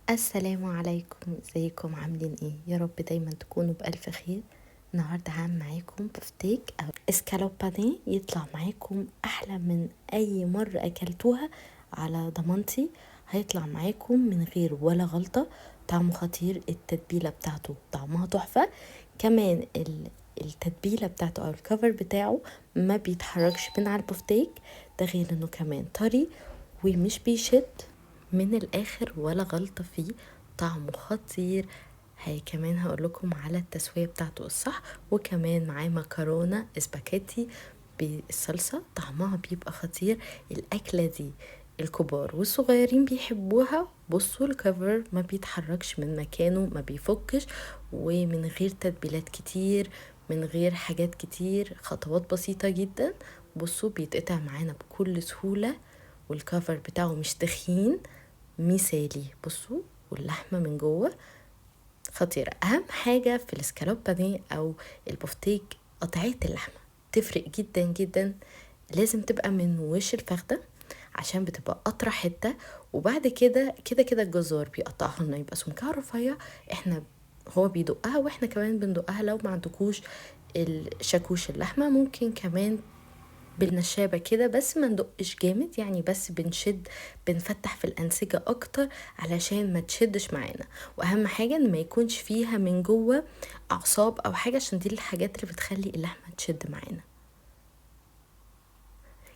السلام عليكم، ازيكم عاملين ايه؟ يا رب دايما تكونوا بألف خير. النهاردة هعمل معاكم بفتيك او اسكالوب بانيه يطلع معاكم احلى من اي مرة اكلتوها على ضمانتي. هيطلع معاكم من غير ولا غلطة، طعمه خطير، التتبيلة بتاعته طعمها تحفة. كمان التتبيلة بتاعته او الكفر بتاعه ما بيتحركش من على البفتيك. ده غير انه كمان طري ومش بيشد من الاخر ولا غلطة فيه، طعمه خطير. هاي كمان هقول لكم على التسوية بتاعته الصح، وكمان معاه مكرونة اسباجيتي بالصلصة طعمها بيبقى خطير. الأكلة دي الكبار والصغيرين بيحبوها. بصوا الكفر ما بيتحركش من مكانه، ما بيفكش، ومن غير تتبيلات كتير، من غير حاجات كتير، خطوات بسيطة جدا. بصوا بيتقطع معانا بكل سهولة، والكفر بتاعه مش تخين، مثالي. بصوا، واللحمة من جوه خطيرة. أهم حاجة في الاسكالوب بانيه أو البفتيك قطعية اللحمة تفرق جدا جدا. لازم تبقى من وش الفخدة عشان بتبقى أطرى حتة، وبعد كده كده الجزار بيقطعها لنا يبقى سمكها رفيع. احنا هو بيدقها واحنا كمان بندقها. لو ما عندكوش الشاكوش اللحمة ممكن كمان بالنشابة كده، بس ما ندقش جامد يعني، بس بنشد، بنفتح في الأنسجة أكتر علشان ما تشدش معانا. وأهم حاجة إن ما يكونش فيها من جوه أعصاب أو حاجة، عشان دي الحاجات اللي بتخلي اللحمة تشد معانا.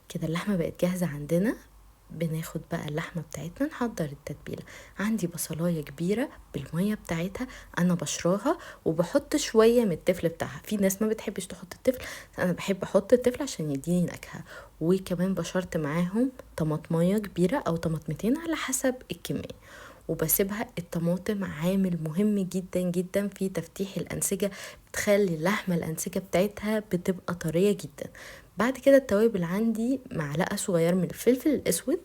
كده اللحمة بقت جاهزة عندنا. بناخد بقى اللحمة بتاعتنا نحضر التتبيلة. عندي بصلاية كبيرة بالمية بتاعتها، انا بشراها وبحط شوية من التفل بتاعها. في ناس ما بتحبش تحط التفل، انا بحب احط التفل عشان يديني نكهة. وكمان بشرت معاهم طماطمية كبيرة او طماطمتين على حسب الكمية، وبسيبها. الطماطم عامل مهم جدا جدا في تفتيح الأنسجة، بتخلي اللحمة الأنسجة بتاعتها بتبقى طرية جدا. بعد كده التوابل عندي معلقة صغيرة من الفلفل الأسود،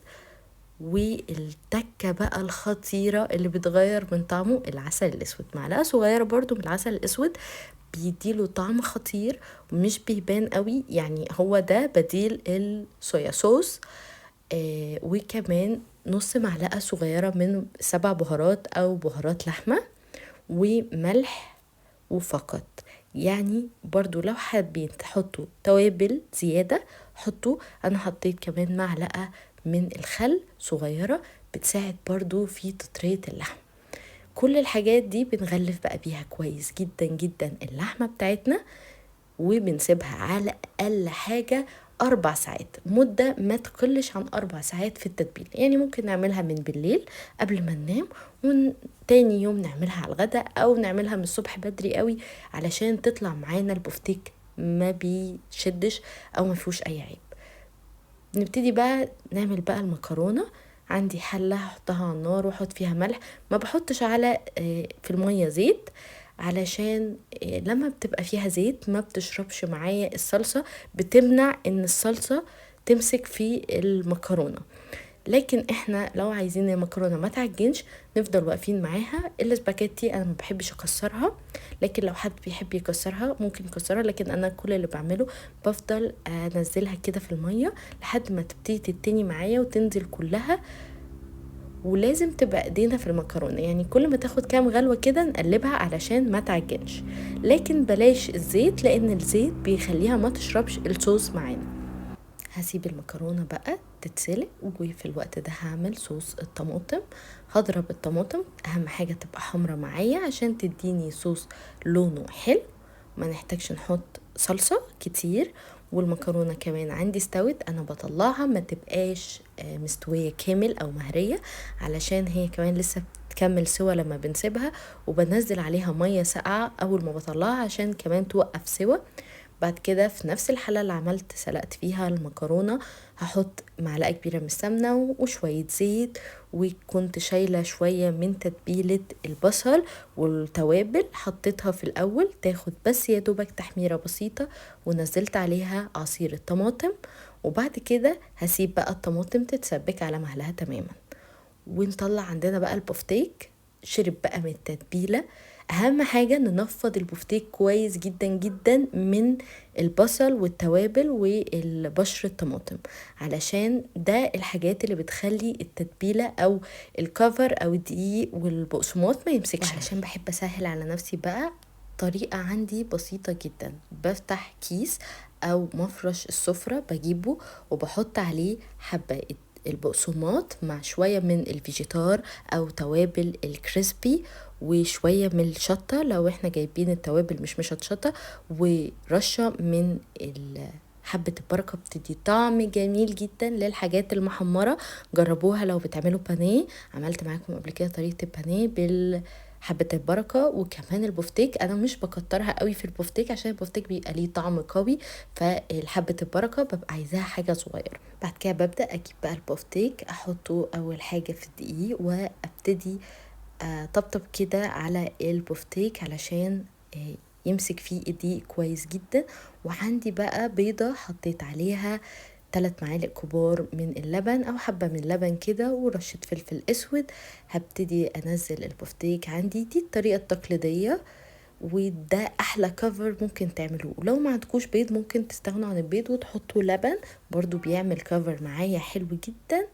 والتكة بقى الخطيرة اللي بتغير من طعمه العسل الأسود. معلقة صغيرة برضو من العسل الأسود بيديله طعم خطير ومش بيبان قوي، يعني هو ده بديل الصويا صوص. وكمان نص معلقة صغيرة من 7 بهارات أو بهارات لحمة، وملح وفقط. يعني برضو لو حابين تحطوا توابل زيادة حطوا. أنا حطيت كمان معلقة من الخل صغيرة، بتساعد برضو في تطرية اللحم. كل الحاجات دي بنغلف بقى بيها كويس جدا جدا اللحمة بتاعتنا، وبنسيبها على أقل حاجة 4 ساعات، مدة ما تقلش عن 4 ساعات في التتبيل. يعني ممكن نعملها من بالليل قبل ما ننام، وتاني يوم نعملها على الغداء، أو نعملها من الصبح بدري قوي علشان تطلع معانا البفتيك ما بيشدش أو ما فيهوش أي عيب. نبتدي بقى نعمل بقى المكرونة. عندي حلة هحطها على النار واحط فيها ملح. ما بحطش على في المية زيت، علشان لما بتبقى فيها زيت ما بتشربش معايا الصلصة، بتمنع ان الصلصة تمسك في المكرونة. لكن احنا لو عايزين المكرونه ما تعجنش نفضل واقفين معاها. الاسباجيتي انا ما بحبش اكسرها، لكن لو حد بيحب يكسرها ممكن يكسرها، لكن انا كل اللي بعمله بفضل انزلها كده في الميه لحد ما تبتدي تتني معايا وتنزل كلها. ولازم تبقى ايدينا في المكرونه، يعني كل ما تاخد كام غلوه كده نقلبها علشان ما تعجنش. لكن بلاش الزيت، لان الزيت بيخليها ما تشربش الصوص معانا. هسيب المكرونة بقى تتسلق، وفي الوقت ده هعمل صوص الطماطم. هضرب الطماطم، اهم حاجة تبقى حمرة معايا عشان تديني صوص لونه حلو. ما نحتاجش نحط صلصة كتير. والمكرونة كمان عندي استوت، انا بطلعها ما تبقاش مستوية كامل او مهرية، علشان هي كمان لسه بتكمل سوا لما بنسيبها. وبنزل عليها مية ساقعة اول ما بطلعها عشان كمان توقف سوا. بعد كده في نفس الحلة اللي عملت سلقت فيها المكرونة هحط معلقة كبيرة من السمنة وشوية زيت، وكنت شايلة شوية من تتبيلة البصل والتوابل حطيتها في الأول تاخد بس يا دوبك تحميرة بسيطة، ونزلت عليها عصير الطماطم. وبعد كده هسيب بقى الطماطم تتسبك على مهلها تماما، ونطلع عندنا بقى البفتيك شرب بقى من التتبيلة. اهم حاجة ننفض البفتيك كويس جدا جدا من البصل والتوابل والبشر الطماطم، علشان ده الحاجات اللي بتخلي التتبيلة او الكفر او الدقيق والبقسماط ما يمسكش. عشان بحب اسهل على نفسي بقى، طريقة عندي بسيطة جدا، بفتح كيس او مفرش السفرة بجيبه وبحط عليه حبة البقسماط مع شوية من الفيجيتار او توابل الكريسبي وشوية من الشطة لو احنا جايبين التوابل مش مشطشطة، ورشة من حبة البركة بتدي طعم جميل جدا للحاجات المحمرة. جربوها لو بتعملوا بانيه، عملت معاكم قبل كده طريقة البانيه حبة البركة. وكمان البفتيك انا مش بكترها قوي في البفتيك عشان البفتيك بيبقى ليه طعم قوي، فالحبة البركة ببقى عايزاها حاجة صغيرة. بعد كده ببدأ اجيب بقى البفتيك احطه اول حاجة في الدقيق وابتدي طبطب كده على البفتيك علشان يمسك فيه الدقيق كويس جدا. وعندي بقى بيضة حطيت عليها 3 معالق كبار من اللبن او حبة من اللبن كده ورشة فلفل اسود. هبتدي انزل البفتيك عندي، دي الطريقة التقليدية وده احلى كفر ممكن تعملوه. لو ما عندكوش بيض ممكن تستغنوا عن البيض وتحطوا لبن، برضو بيعمل كفر معايا حلو جدا.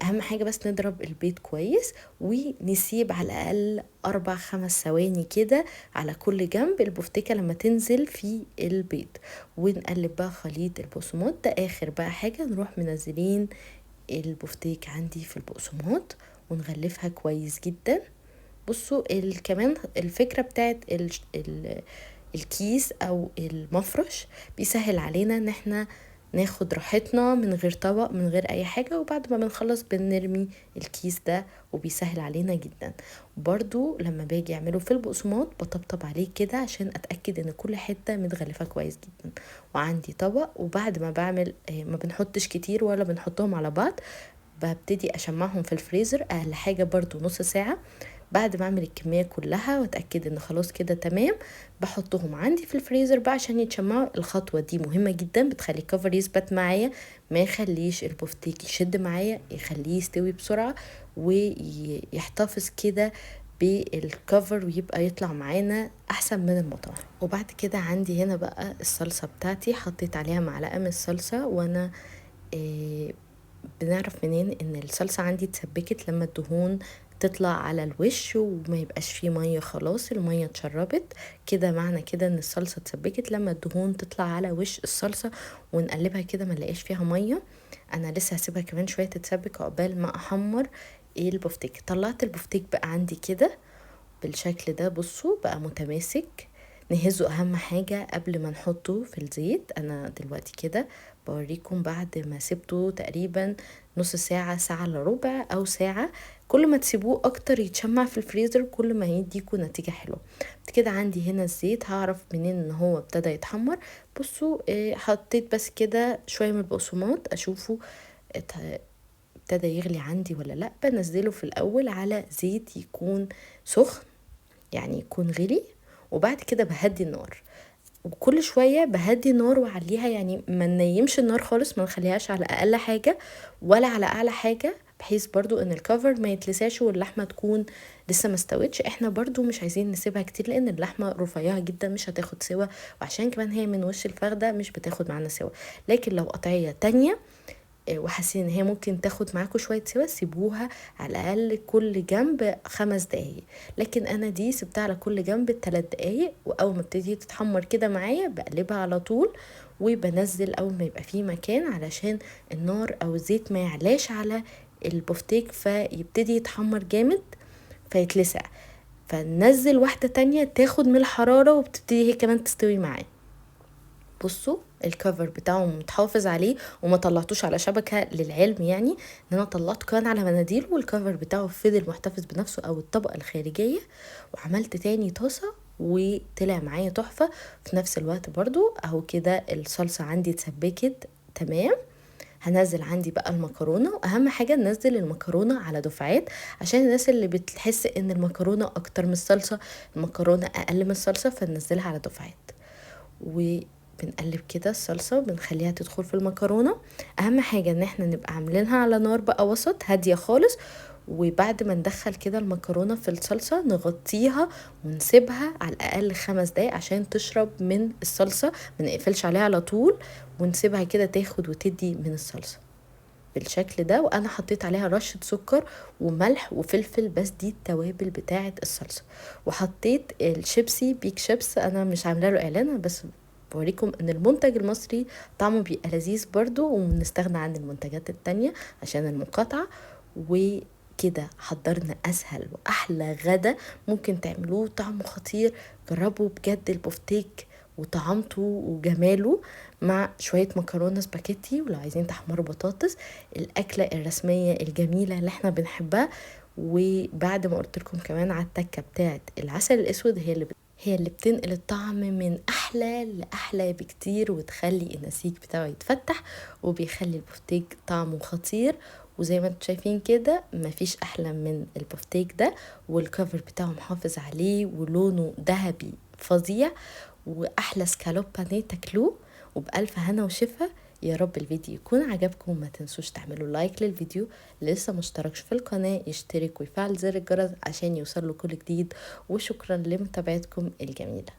اهم حاجة بس نضرب البيض كويس ونسيب على الاقل 4-5 ثواني كده على كل جنب البفتيكة لما تنزل في البيض، ونقلب بقى خليط البقسماط. ده اخر بقى حاجة نروح منزلين البفتيك عندي في البقسماط ونغلفها كويس جدا. بصوا كمان الفكرة بتاعت الكيس او المفرش بيسهل علينا ان احنا ناخد راحتنا من غير طبق من غير اي حاجة، وبعد ما بنخلص بنرمي الكيس ده وبيسهل علينا جدا. برضو لما باجي اعمله في البقسماط بطبطب عليه كده عشان اتأكد ان كل حتة متغلفة كويس جدا. وعندي طبق، وبعد ما بعمل ما بنحطش كتير ولا بنحطهم على بعض، ببتدي اشمعهم في الفريزر اقل حاجة برضو نص ساعة. بعد ما اعمل الكمية كلها واتأكد ان خلاص كده تمام، بحطهم عندي في الفريزر بقى عشان يتشمعوا. الخطوة دي مهمة جدا، بتخلي الكفر يثبت معايا، ما يخليش البفتيك يشد معايا، يخليه يستوي بسرعة ويحتفظ كده بالكفر ويبقى يطلع معانا احسن من المطاعم. وبعد كده عندي هنا بقى الصلصة بتاعتي، حطيت عليها معلقة من الصلصة. وانا بنعرف منين ان الصلصة عندي اتسبكت؟ لما الدهون تطلع على الوش وما يبقاش فيه مية، خلاص المية اتشربت كده، معنى كده ان الصلصة اتسبكت. لما الدهون تطلع على وش الصلصة ونقلبها كده ما نلاقيش فيها مية، انا لسه هسيبها كمان شوية تتسبك عقبال ما احمر البفتيك. طلعت البفتيك بقى عندي كده بالشكل ده، بصوا بقى متماسك. نهزه اهم حاجة قبل ما نحطه في الزيت. انا دلوقتي كده بوريكم بعد ما سبته تقريبا نص ساعة، ساعة الا ربع او ساعة. كل ما تسيبوه اكتر يتشمع في الفريزر كل ما يديكوا نتيجة حلوة. كده عندي هنا الزيت، هعرف منين ان هو ابتدى يتحمر؟ بصوا حطيت بس كده شوية من البقسماط اشوفه ابتدى يغلي عندي ولا لا. بنزله في الاول على زيت يكون سخن، يعني يكون غلي، وبعد كده بهدي النار. وكل شوية بهدي النار وعليها، يعني ما ننيمش النار خالص، ما نخليهاش على اقل حاجة ولا على اعلى حاجة، بحيث برضو ان الكفر ما يتلساش واللحمة تكون لسه ما استوتش. احنا برضو مش عايزين نسيبها كتير لان اللحمة رفيعة جدا مش هتاخد سوا، وعشان كمان هي من وش الفخدة مش بتاخد معانا سوا. لكن لو قطعية تانية وحاسين ان هي ممكن تاخد معاكم شويه سوا، سيبوها على الاقل كل جنب 5 دقايق. لكن انا دي سبتها على كل جنب 3 دقايق، واول ما بتدي تتحمر كده معايا بقلبها على طول، وبنزل اول ما يبقى فيه مكان علشان النار او الزيت ما يعلاش على البفتيك فيبتدي يتحمر جامد فيتلسع. فننزل واحده تانية تاخد من الحراره وبتبتدي هي كمان تستوي معايا. بصوا الكفر بتاعه متحافظ عليه وما طلعتوش على شبكة للعلم، يعني ان انا طلعته كمان على مناديل والكفر بتاعه فضل محتفظ بنفسه او الطبقة الخارجية. وعملت تاني طاسة وطلع معايا تحفة. في نفس الوقت برضو اهو كده الصلصة عندي اتسبكت تمام. هنزل عندي بقى المكرونة، واهم حاجة ننزل المكرونة على دفعات عشان الناس اللي بتحس ان المكرونة اكتر من الصلصة، المكرونة اقل من الصلصة، فننزلها على دفعات. بنقلب كده الصلصة بنخليها تدخل في المكرونة. اهم حاجة ان احنا نبقى عاملينها على نار بقى وسط هادية خالص، وبعد ما ندخل كده المكرونة في الصلصة نغطيها ونسيبها على الأقل 5 دقايق عشان تشرب من الصلصة، ما نقفلش عليها على طول، ونسيبها كده تاخد وتدي من الصلصة بالشكل ده. وانا حطيت عليها رشة سكر وملح وفلفل، بس دي التوابل بتاعة الصلصة. وحطيت الشيبسي بيك شيبس، انا مش عامله له اعلان، أنا بس بوريكم ان المنتج المصري طعمه بيبقى لذيذ برضو، وبنستغنى عن المنتجات التانية عشان المقاطعة. وكده حضرنا اسهل واحلى غدا ممكن تعملوه، طعمه خطير. جربوا بجد البفتيك وطعمته وجماله مع شوية مكرونة سباكيتي، ولو عايزين تحمروا بطاطس، الأكلة الرسمية الجميلة اللي احنا بنحبها. وبعد ما قلت لكم كمان على التكة بتاعت العسل الأسود، هي اللي بتنقل الطعم من أحلى لأحلى بكتير، وتخلي النسيج بتاعه يتفتح، وبيخلي البفتيك طعمه خطير. وزي ما انتم شايفين كده مفيش أحلى من البفتيك ده، والكفر بتاعه محافظ عليه ولونه ذهبي فظيع، واحلى سكالوب بانيه تاكلوه. وبألف هنا وشفا. يا رب الفيديو يكون عجبكم، ما تنسوش تعملوا لايك للفيديو، اللي لسه مشتركش في القناة يشترك ويفعل زر الجرس عشان يوصله كل جديد. وشكرا لمتابعتكم الجميلة.